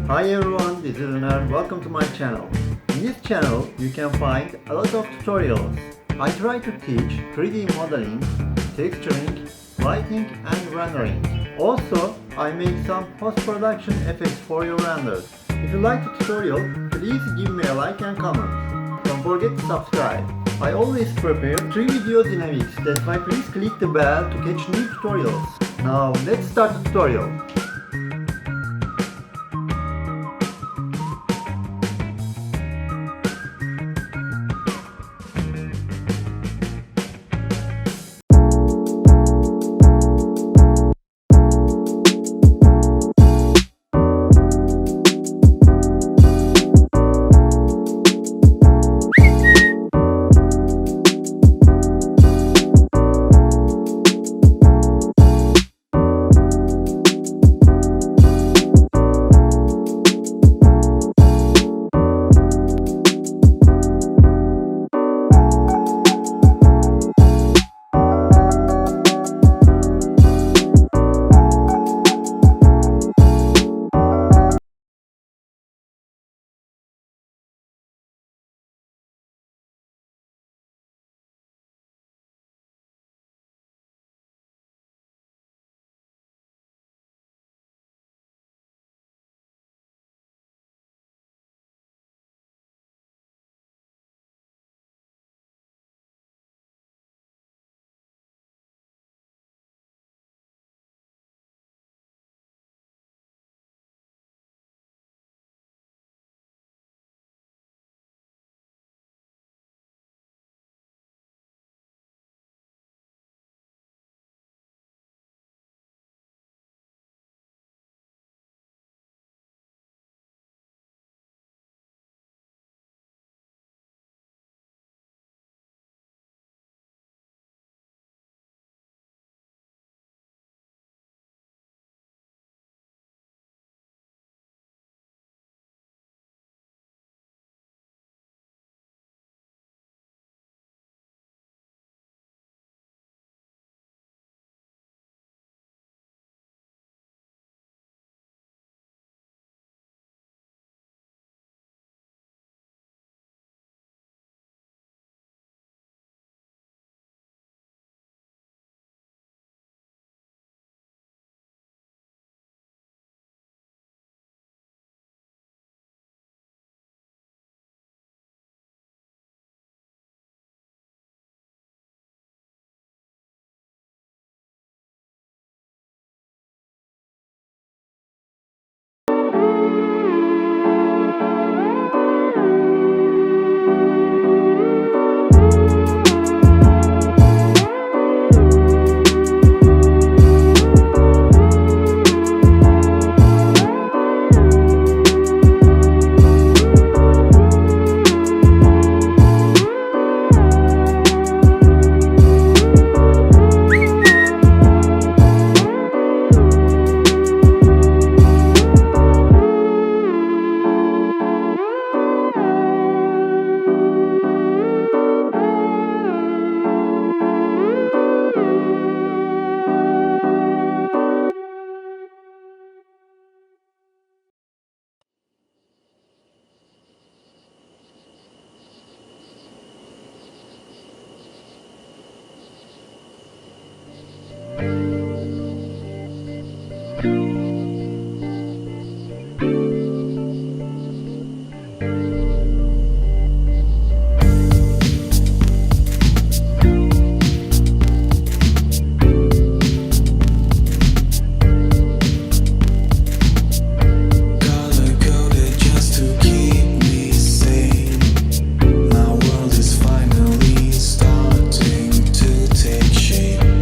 Hi everyone, this is Öner. Welcome to my channel. In this channel, you can find a lot of tutorials. I try to teach 3D modeling, texturing, lighting and rendering. Also, I make some post-production effects for your renders. If you like the tutorial, please give me a like and comment. Don't forget to subscribe. I always prepare 3 videos in a week. That's why please click the bell to catch new tutorials. Now let's start the tutorial.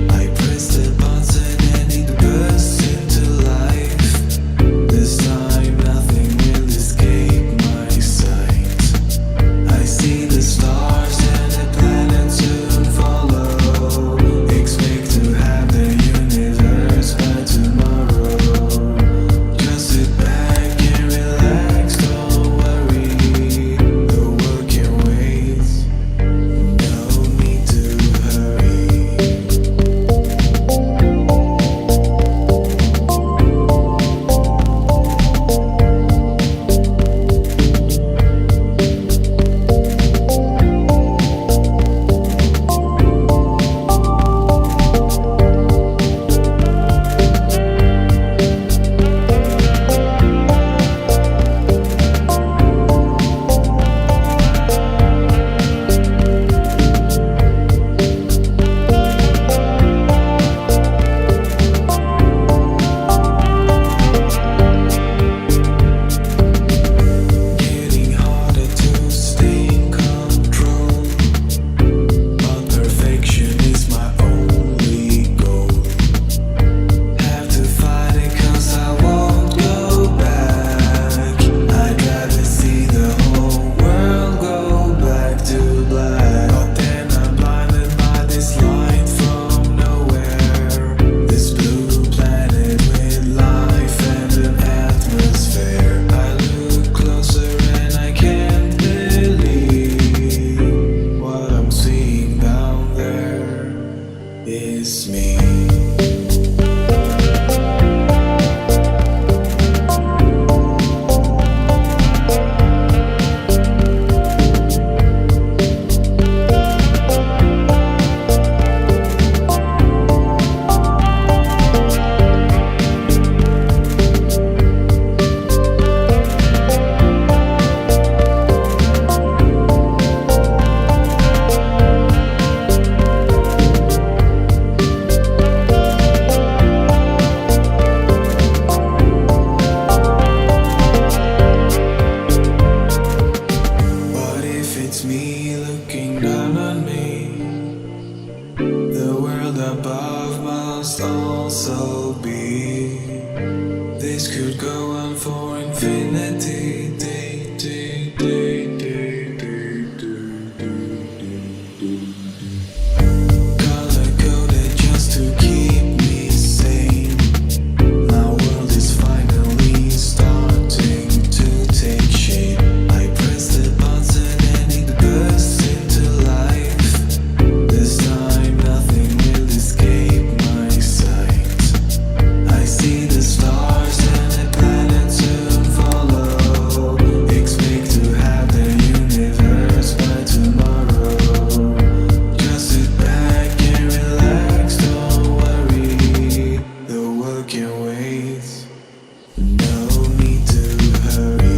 I press the button and it bursts into life. is me. It's me looking down on me. The world above must also be. This could go on for infinity. Color coded just to keep me sane. My world is finally starting to take shape. I press the button and it bursts into life. This time nothing will escape my sight. I see the stars and the planets soon follow. Expect to have the universe by tomorrow. Just sit back and relax, don't worry. The world can wait. No need to hurry.